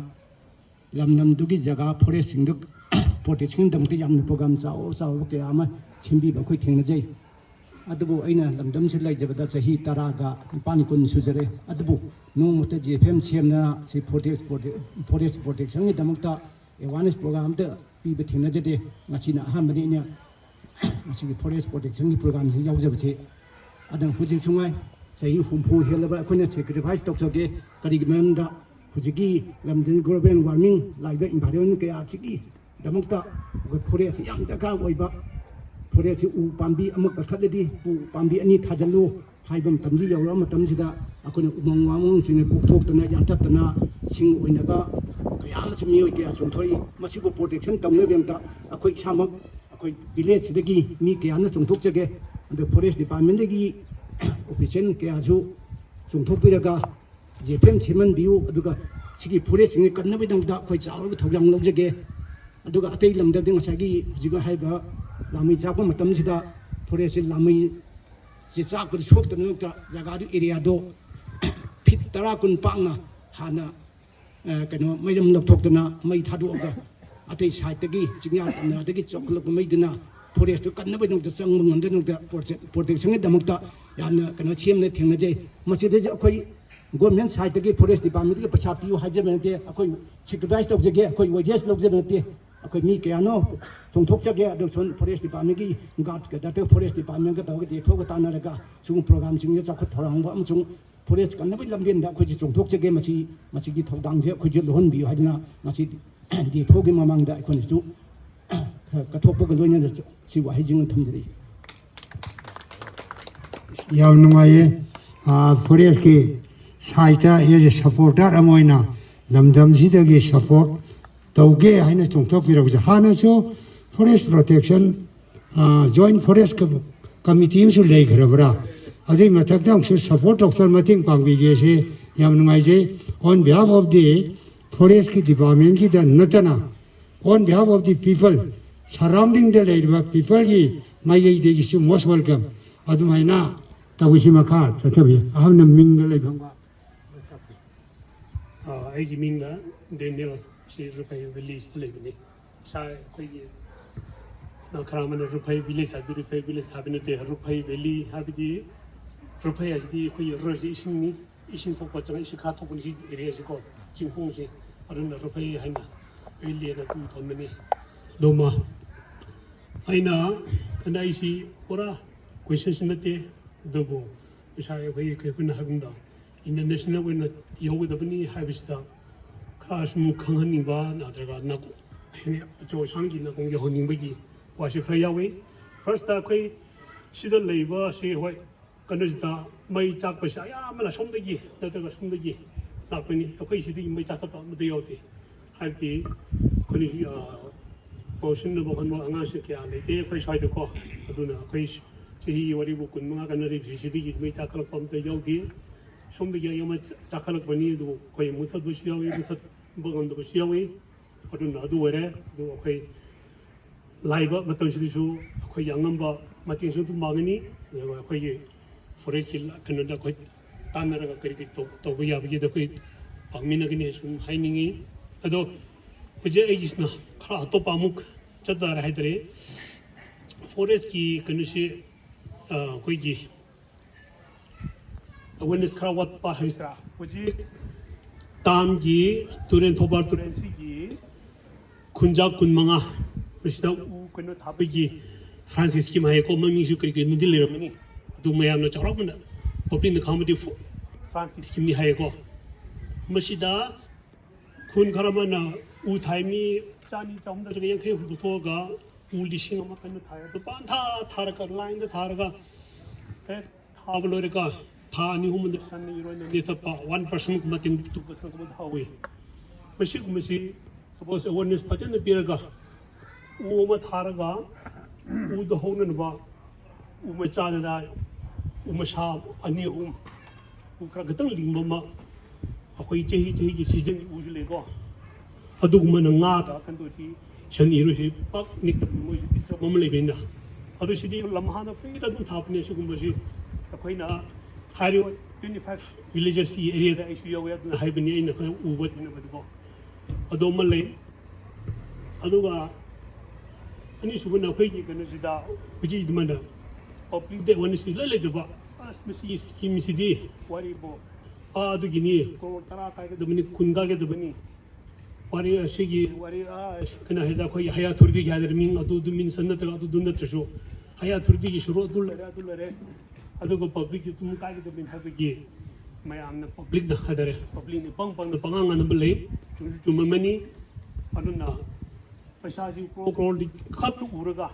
ꯂꯝꯗꯝꯗꯨꯒꯤ ꯖꯒꯥ ꯐꯣꯔꯦꯁꯁꯤꯡꯗꯨ ꯄ꯭ꯔꯣꯇꯦꯛꯁꯟꯒꯤꯗꯃꯛꯇ ꯌꯥꯝꯅ ꯄ꯭ꯔꯣꯒ꯭ꯔꯥꯝ ꯆꯥꯎꯕ ꯀꯌꯥ ꯑꯃ ꯁꯦꯝꯕꯤꯕ ꯑꯩꯈꯣꯏ ꯊꯦꯡꯅꯖꯩ ꯑꯗꯨꯕꯨ ꯑꯩꯅ ꯂꯝꯗꯝꯁꯤꯗ ꯂꯩꯖꯕꯗ ꯆꯍꯤ 10-9 ꯁꯨꯖꯔꯦ ꯑꯗꯨꯕꯨ ꯅꯣꯡꯃꯇ JFM ꯁꯦꯝꯗꯅ ꯁꯤ ꯐꯣꯔꯦꯁ ꯄ꯭ꯔꯣꯇꯦꯛꯁꯟꯒꯤꯗꯃꯛꯇ ꯑꯦꯋꯥꯔꯅꯦꯁ ꯄ꯭ꯔꯣꯒ꯭ꯔꯥꯝ ꯑꯃꯇ ꯄꯤꯕ ꯊꯦꯡꯅꯖꯗꯦ ꯉꯁꯤꯅ ꯑꯍꯥꯟꯕꯅꯤ ꯑꯩꯅ ꯃꯁꯤꯒꯤ ꯐꯣꯔꯦꯁ ꯄ꯭ꯔꯣꯇꯦꯛꯁꯟꯒꯤ ꯄ꯭ꯔꯣꯒ꯭ꯔꯥꯝꯁꯤ ꯌꯥꯎꯖꯕꯁꯤ ꯑꯗꯨꯅ ꯍꯧꯖꯤꯛꯁꯨ ꯉꯥꯏ ꯆꯍꯤ 60 ꯍꯦꯜꯂꯕ ꯑꯩꯈꯣꯏꯅ ꯁꯦꯀ꯭ꯔꯤꯐꯥꯏꯁ ꯇꯧꯖꯒꯦ ꯀꯔꯤꯒꯤ ꯃꯔꯝꯗ ꯍꯧꯖꯤꯛꯀꯤ ꯂꯝꯗꯝꯒꯤ ꯒ꯭ꯂꯣꯕꯦꯜ ꯋꯥꯔꯃꯤꯡ ꯂꯥꯛꯏꯕ ꯏꯟꯚꯥꯏꯔꯣꯟꯃꯦꯟ ꯀꯌꯥꯁꯤꯒꯤꯗꯃꯛꯇ ꯑꯩꯈꯣꯏ ꯐꯣꯔꯦꯁꯁꯤ ꯌꯥꯝ ꯗꯔꯀꯥꯔ ꯑꯣꯏꯕ ꯐꯣꯔꯦꯁꯁꯤ ꯎ ꯄꯥꯝꯕꯤ ꯑꯃ ꯀꯛꯊꯠꯂꯗꯤ ꯎ ꯄꯥꯝꯕꯤ 2 ꯊꯥꯖꯤꯜꯂꯨ ꯍꯥꯏꯕ ꯃꯇꯝꯁꯤ ꯌꯧꯔꯛꯑ ꯃꯇꯝꯁꯤꯗ ꯑꯩꯈꯣꯏꯅ ꯎꯃꯪ ꯋꯥꯃꯪꯁꯤꯡꯅ ꯀꯣꯛꯊꯣꯛꯇꯅ ꯌꯥꯟꯊꯠꯇꯅ ꯁꯤꯡ ꯑꯣꯏꯅꯕ ꯀꯌꯥ ꯑꯃꯁꯨ ꯃꯤꯑꯣꯏ ꯀꯌꯥ ꯆꯣꯡꯊꯣꯛꯏ ꯃꯁꯤꯕꯨ ꯄ꯭ꯔꯣꯇꯦꯛꯁꯟ ꯇꯧꯅꯕꯒꯤꯗꯃꯛꯇ ꯑꯩꯈꯣꯏ ꯏꯁꯥꯃꯛ ꯑꯩꯈꯣꯏ ꯚꯤꯂꯦꯖꯁꯤꯗꯒꯤ ꯃꯤ ꯀꯌꯥꯅ ꯆꯣꯡꯊꯣꯛꯆꯒꯦ ꯑꯗꯨ ꯐꯣꯔꯦꯁ ꯗꯤꯄꯥꯔꯠꯃꯦꯟꯇꯒꯤ ꯑꯣꯐꯤꯁꯤꯌꯦꯜ ꯀꯌꯥꯁꯨ ꯆꯣꯡꯊꯣꯛꯄꯤꯔꯒ JFM ꯁꯦꯝꯍꯟꯕꯤꯌꯨ ꯑꯗꯨꯒ ꯁꯤꯒꯤ ꯐꯣꯔꯦꯁꯁꯤꯡꯒꯤ ꯀꯟꯅꯕꯒꯤꯗꯃꯛꯇ ꯑꯩꯈꯣꯏ ꯆꯥꯎꯔꯕ ꯊꯧꯗꯥꯡ ꯂꯧꯖꯒꯦ ꯑꯗꯨꯒ ꯑꯇꯩ ꯂꯝꯗꯗꯤ ꯉꯁꯥꯏꯒꯤ ꯍꯧꯖꯤꯛ ꯍꯥꯏꯕ ꯂꯥꯃꯩ ꯆꯥꯛꯄ ꯃꯇꯝꯁꯤꯗ ꯐꯣꯔꯦꯁꯁꯤ ꯂꯥꯃꯩꯁꯤ ꯆꯥꯛꯄꯗ ꯁꯣꯛꯇꯅꯕ ꯖꯒꯥꯗꯨ ꯑꯦꯔꯤꯌꯥꯗꯣ ꯐꯤꯠ 10-20 ꯄꯥꯛꯅ ꯍꯥꯟꯅ ꯀꯩꯅꯣ ꯃꯩꯔꯝ ꯂꯧꯊꯣꯛꯇꯅ ꯃꯩ ꯊꯥꯗꯣꯛꯑꯒ ꯑꯇꯩ ꯁꯥꯏꯠꯇꯒꯤ ꯆꯤꯡꯌꯥ ꯇꯝꯅꯗꯒꯤ ꯆꯥꯎꯈꯠꯂꯛꯄ ꯃꯩꯗꯨꯅ ꯐꯣꯔꯦꯁꯇꯨ ꯀꯟꯅꯕꯒꯤꯗꯃꯛꯇ ꯆꯪꯕ ꯉꯝꯗꯅꯕ ꯄ꯭ꯔꯣꯇꯦꯛꯁꯟꯒꯤꯗꯃꯛꯇ ꯌꯥꯝꯅ ꯀꯩꯅꯣ ꯁꯦꯝꯅ ꯊꯦꯡꯅꯖꯩ ꯃꯁꯤꯗꯁꯨ ꯑꯩꯈꯣꯏ ꯒꯣꯔꯃꯦꯟ ꯁꯥꯏꯠꯇꯒꯤ ꯐꯣꯔꯦꯁ ꯗꯤꯄꯥꯔꯠꯃꯦꯟꯇꯒꯤ ꯄꯩꯁꯥ ꯄꯤꯌꯨ ꯍꯥꯏꯖꯕ ꯅꯠꯇꯦ ꯑꯩꯈꯣꯏ ꯁꯦꯀ꯭ꯔꯤꯐꯥꯏꯁ ꯇꯧꯖꯒꯦ ꯑꯩꯈꯣꯏ ꯋꯦꯖꯦꯁ ꯂꯧꯖꯕ ꯅꯠꯇꯦ ꯑꯩꯈꯣꯏ ꯃꯤ ꯀꯌꯥꯅꯣ ꯆꯣꯡꯊꯣꯛꯆꯒꯦ ꯑꯗꯨ ꯁꯣꯝ ꯐꯣꯔꯦꯁ ꯗꯤꯄꯥꯔꯠꯃꯦꯟꯠꯀꯤ ꯒꯥꯔꯗꯀ ꯗꯥꯏꯔꯦꯛꯇꯔ ꯐꯣꯔꯦꯁ ꯗꯤꯄꯥꯔꯠꯃꯦꯟꯠꯀ ꯇꯧꯔꯒ DFOꯒ ꯇꯥꯟꯅꯔꯒ ꯁꯤꯒꯨꯝꯕ ꯄ꯭ꯔꯣꯒ꯭ꯔꯥꯝꯁꯤꯡꯁꯦ ꯆꯥꯎꯈꯠ ꯊꯧꯔꯥꯡꯕ ꯑꯃꯁꯨꯡ ꯐꯣꯔꯦꯁ ꯀꯟꯅꯕꯒꯤ ꯂꯝꯕꯦꯟꯗ ꯑꯩꯈꯣꯏꯁꯦ ꯆꯣꯡꯊꯣꯛꯆꯒꯦ ꯃꯁꯤꯒꯤ ꯊꯧꯗꯥꯡꯁꯦ ꯑꯩꯈꯣꯏꯁꯨ ꯂꯧꯍꯟꯕꯤꯌꯨ ꯍꯥꯏꯗꯨꯅ ꯉꯁꯤ DFOꯒꯤ ꯃꯃꯥꯡꯗ ꯑꯩꯈꯣꯏꯅꯁꯨ ꯀꯠꯊꯣꯛꯄꯒ ꯂꯣꯏꯅꯅ ꯁꯤ ꯋꯥꯍꯩꯁꯤꯡ ꯊꯝꯖꯔꯤ ꯌꯥꯝ ꯅꯨꯡꯉꯥꯏꯌꯦ ꯐꯣꯔꯦꯁꯀꯤ ꯁꯥꯏꯠꯇ ꯑꯦꯖ ꯁꯄꯣꯔꯇꯔ ꯑꯃ ꯑꯣꯏꯅ ꯂꯝꯗꯝꯁꯤꯗꯒꯤ ꯁꯄꯣꯔꯠ ꯇꯧꯒꯦ ꯍꯥꯏꯅ ꯆꯣꯡꯊꯣꯛꯄꯤꯔꯛꯄꯁꯦ ꯍꯥꯟꯅꯁꯨ forest protection join forest committee ꯑꯃꯁꯨ ꯂꯩꯈ꯭ꯔꯕ꯭ꯔꯥ ꯑꯗꯨꯒꯤ ꯃꯊꯛꯇ ꯑꯃꯨꯛꯁꯨ ꯁꯄꯣꯔꯠ ꯇꯧꯁꯜ ꯃꯇꯦꯡ ꯄꯥꯡꯕꯤꯒꯦꯁꯦ ꯌꯥꯝ ꯅꯨꯡꯉꯥꯏꯖꯩ ꯑꯣꯟ ꯕꯤꯍꯥꯐ ꯑꯣꯐ ꯗꯤ ꯐꯣꯔꯦꯁꯀꯤ ꯗꯤꯄꯥꯔꯠꯃꯦꯟꯠꯀꯤꯗ ꯅꯠꯇꯅ on behalf of the people surrounding the area people gi maiyei most welcome adumaina tawisi makha tathabi ahamna minga leibanga aigi minga Daniel si Rupai village lebini sai koi na kramana Rupai village adu Rupai village habine te Rupai valley habidi Rupai ajdi koi roji isini isin thokpa changa isikha thokuni si area si ko jinghong si aduna Rupai haina valley na tu thonmani doma aina kana isi pura question sinate dobo sai koi kuna hagunda international win yowidabani habisda khasmu khanghaninba nadraga nako jo sangi na kong yoningbagi washi khra yawe first ta koi sida leiba se hoi kanajda mai chak pasa ya mala somdagi nadraga somdagi lakpani akoi sidi mai chak pa mde yote haiti koni motion no bokon mo anga se kya leite koi sai ko aduna koi chehi wari bu kun ma kanari sidi mai chak pa mde yote somdagi yama chakalak bani do koi mutat bu shiyawi mutat bagan do shiyawi aduna adu were do koi laiba matam sidisu koi yangamba matin su tu magani koi forest ki kanada koi tanara kari ki to bu yabi da koi pangmina gini sum hainingi ado huje agisna khara to pamuk chadda ra haidre forest ki kanushi koi gi awareness khara wat pa haisra huje tam gi turen thobar turen si gi kunja kunmanga misna u kanu thabi gi francis ki mai ko mami su kri ki nudil le ramani du mayam na chawrak bana popin the comedy francis ki ni hai ko masida kun kharamana u thaimi chani chamda jage yang khe hu to ga u lising ma kan thaya to pan tha thar ka line da thar ga he thablore ka tha ni hum da san ni ro ni ta pa 1% ma tin 2% ma thawi masi suppose awareness paten da pira ga u ma thar ga u da honan ba u ma cha da u ma sha ani hum u kra gatang ling ma akwai chehi ki season u le ko adugma na nga ta kan do ti shan iru si pak ni mo isra mom le benda adu sidi lamha na pe da dum thapne su gumba si akwai na hari 25 villages area da isu ya wa hai bani ina ko u wat na ba do adu ma le adu ga ani su na akwai ki kan sida uji idmana public de wani si le de ba as mi si mi sidi wari bo adu gini ko tara kai da bani kunga ga da bani wari asigi wari kana heda ko haya thurdi ga der min adu du min sanna ta adu dunna tso haya thurdi gi shuru dul re adu ko public tum kai ga bin habi gi mai amna public da hadare public ni pang na panganga na bele chu mani adu na paisa ji ko di khap uraga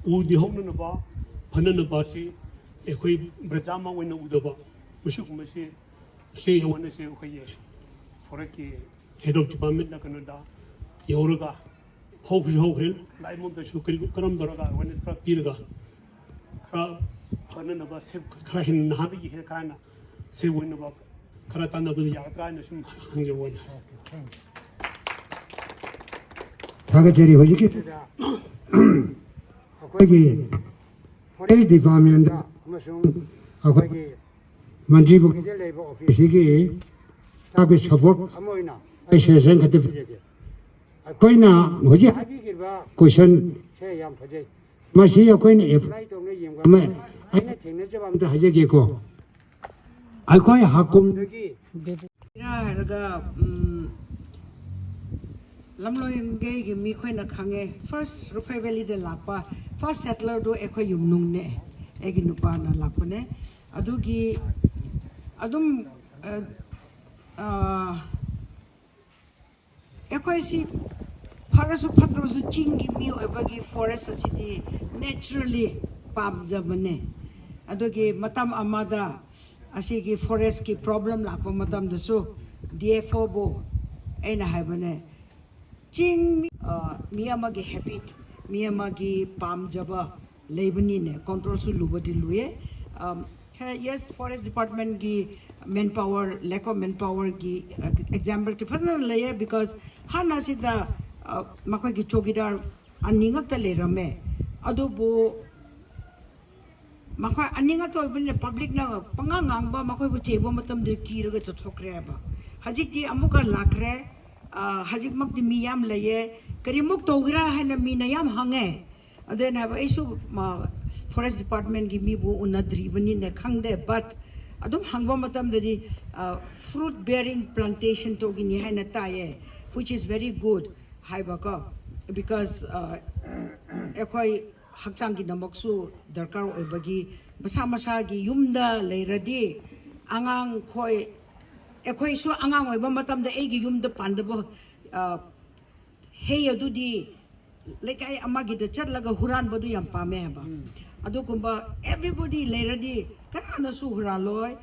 u di hom na ba phana na ba si ekoi brajama wena u da ba mushuk mashi she yawana she khoye foraki head of department na Canada yoruga hogril lai mon da shukri karam daraga wani fra pirga kra phana na ba se khra hin na bi he kana se wani ba khra tan na bi ya ka na shum hang je wani 다가제리 호지기 거기 포레스 디파트먼트 무슨 거기 만지부 레이버 오피스기 타그 서포트 아모이나 세션 같은 비제게 거기나 뭐지 고션 세양 버제 마시야 거기는 애플라이 동네 임가 아니 technology 밤도 하제게고 거기 학곰들이 라가 lamloyang ge mi khoi na khange first Rufai Valley de lakpa first settler do ekhoi yumnung ne egi nupa na lakpane adugi adum ekhoi si pharasu phatrasu chingi mi obagi forest city naturally pabjabane adugi matam amada asigi forest ki problem lakpa matam dasu DFO bo ena haibane Ching Miyamagi habit, Miyamagi palm jaba, Labani, control su lubati lue. Yes, forest department gi manpower, lack of manpower gi example to personal layer because Hanasida Makaki Chogidar Aninga Talerame, Adobo Maka Aninga to the public now, Pangangamba, Mako Chebomatum de Kiraga Chokraba. Hajiki Amuka Lakre. Hajik mak di miyam laye karimuk togira hana minayam hange then have issue forest department gi mi bu unadri bani ne khangde but adum hangba matam dadi fruit bearing plantation to gi ni hana taye which is very good haibaka because ekhoi hakchang gi namaksu darkar oibagi masa masa gi yumda leiradi angang khoi ekhoi su angang oiba matam da egi yum da pandabo hey adudi lekai amagi da chatlaga huran badu yam pame ba adu kumba everybody leiradi kana su huraloi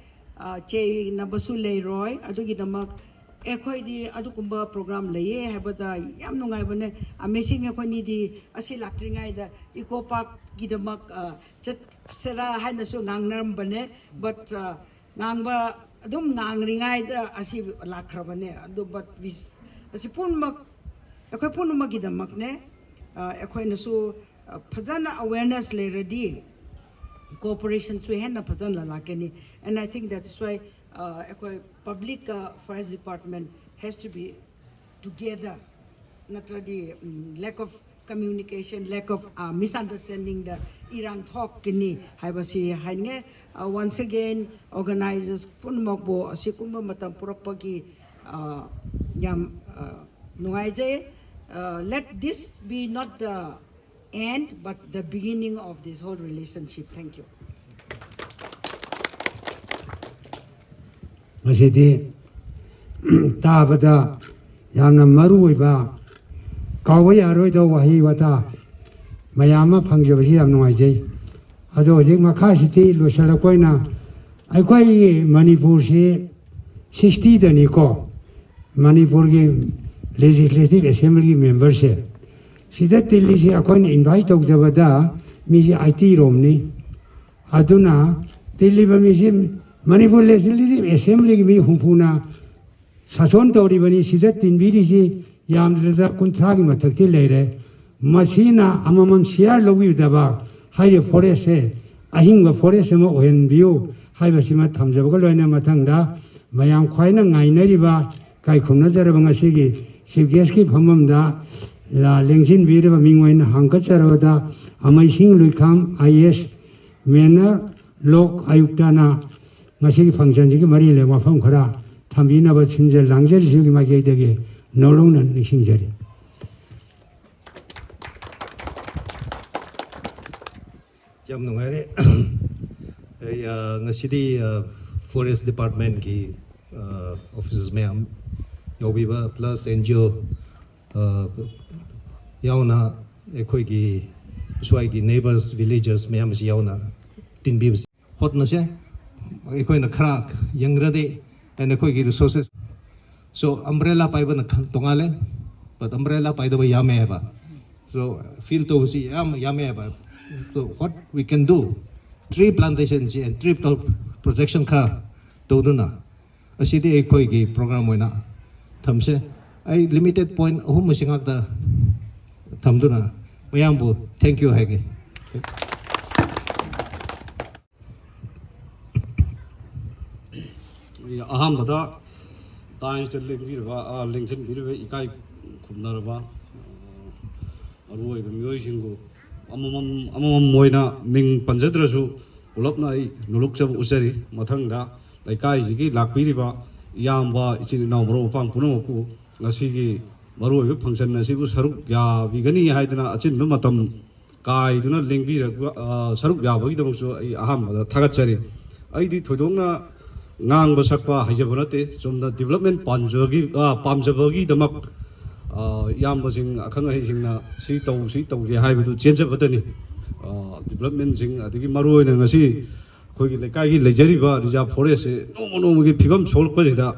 che na basu leiroi adugi damak ekhoi di adu kumba program leye habada yam nungai bane amazing ekhoi ni di asi latringai da eco park gi damak chat sera haina su ngangnam bane but ngangba adum ngangringai da asi lakrabane adu but vis asi punmak akhoi punmak gidamak ne akhoi na su phajana awareness le ready cooperation su henna phajana lakeni and I think that's why akhoi public affairs department has to be together natradi lack of communication, lack of misunderstanding the Iran talk kini haibasi hainge once again organizers punmokbo asikumba matam purakpagi yam nuaije let this be not the end but the beginning of this whole relationship. Thank you. Masidi tabada yamna maruiba kawa yaroi do wahi wata mayama phangjabasi yam nuaije ado jik makha siti losala koina aikoi Manipur se 60 dani ko Manipur ge legislative assembly member se sida Delhi se akoi invite tok jabada mi se IT rom ni aduna Delhi ba mi se Manipur legislative assembly ge mi humpuna sason tori bani sida tinbiri se yamdrida kuntragi mathakti leire masina amamam share logi daba haire forest ahinga forest ma ohen biu haibasima thamjabga loina mathangda mayam khwaina ngainariba kai khumna jaraba ngasigi sibges ki phamamda la lengsin biraba mingwaina hangka charada amai sing luikham IS mena lok ayuktana ngasigi function ji mari le wafam khara thambina ba chinjel langjel sigi ma geidege nolongnan nishingjari yam nungare ngasidi forest department ki offices में हम योबिबा plus NGO यावना एकोई की सुआई की neighbors villagers में हम यावना तीन भी hot नसे एकोई न खराक यंगरदे एंड एकोई की resources so umbrella पाइबा न तोंगाले but umbrella पाइदो बा यामे है बा so feel तो उसी यामे है बा so what we can do tree plantations and tree protection का तो दुना असीदे एकोई की program होना थमसे आई limited point अहु मसिंगाक दा थमदुना मयामबु thank you है के अहम बता ताइंस टे लेंगिरबा लेंसन बिरबे इकाई खुमनरबा अरुय बमियोय सिंगो अमम मोइना मिंग पंजद्रसु उलपना आई नुलुकचब उसरी मथंगदा लाइकाई जिगी लाकपिरिबा यामबा इचिन नाव मरो पांग पुनमकु ngasi maruoy function asibu saruk ya bigani haidana achin matam kai duna lengbi saruk ya bagi damsu ai aham da thagachari ai di thodongna ngang ba sakpa haijabonate somda development panjogi pamjabagi damak yam basing akhang hai singna si tau ge haibu chenjabadani development sing adigi maruoy na ngasi khoi lekai gi lejari ba rija forest no gi phibam solpa jida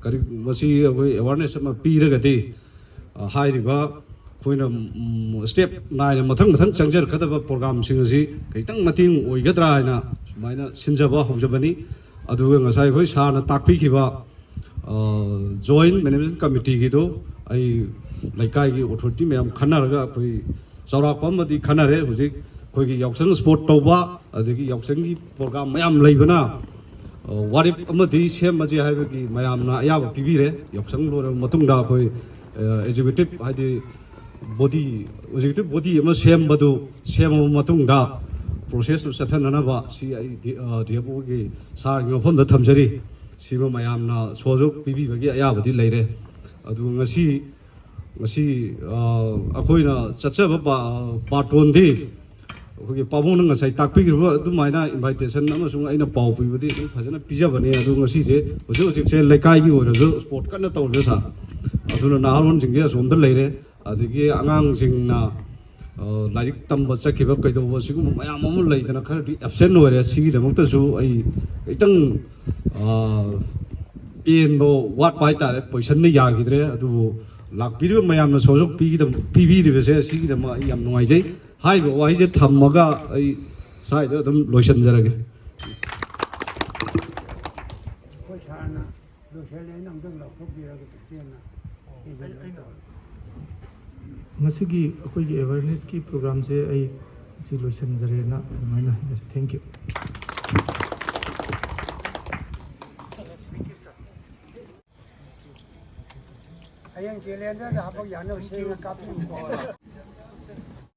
kari masi awareness ma piragati hairiba khoina step 9 mathang changjar khadaba program sing asi kaitang mating oigadra haina sumaina sinjaba hojabani aduga ngasai khoi sana takpi khiba joint management committee gi do ai laikai gi authority mem khanaraga khoi chawrakpa madi khanare hojik khoi gi yaksang sport tawba adagi yaksang gi program mayam leibana what if amadi sem maji haibagi mayamna ayaba pibire yaksang lo matungda khoi executive haidi body ama sem badu sem matungda process to sathanana ba si ai diabo gi sar gi phom da thamjari sima mayamna sojok pibi bagi ayaba di leire adu ngasi akoina chachaba paton di okay pabong nang sai takpi gi du maina invitation ama sung aina pau pi badi phajana pijabane adu ngasi je ojo se lekai gi oro sport kana tawre sa aduna naharon jingge somda leire adigi angang singna lairik tamba sakhiba kaido sigu mayam amul leidana khari absent ore sigi damakta su ai itang pen bo wat pai tare position ni yagidre adu lakpiri mayam na sojok pibi ribe se sigi dama yam nuai jai hai bo wai je thammaga ai sai da dum loisan jarage ꯂꯣꯏꯁꯤꯜꯂꯦꯅ ꯑꯃꯨꯛꯇꯪ ꯂꯧꯊꯣꯛꯄꯤꯔꯒ ꯇꯦꯟꯅ ꯉꯁꯤꯒꯤ ꯑꯩꯈꯣꯏꯒꯤ ꯑꯦꯋꯥꯔꯅꯦꯁꯀꯤ ꯄ꯭ꯔꯣꯒ꯭ꯔꯥꯝꯁꯦ ꯑꯩ ꯁꯤ ꯂꯣꯏꯁꯤꯟꯖꯔꯦꯅ ꯑꯗꯨꯃꯥꯏꯅ ꯍꯥꯏꯖꯔꯤ thank you ꯍꯌꯦꯡ ꯀꯦꯂꯦꯟꯗꯔꯗ ꯍꯥꯞꯄ ꯌꯥꯅꯕ ꯁꯦꯝꯃ ꯀꯥꯞꯄꯤꯌꯨꯀꯣ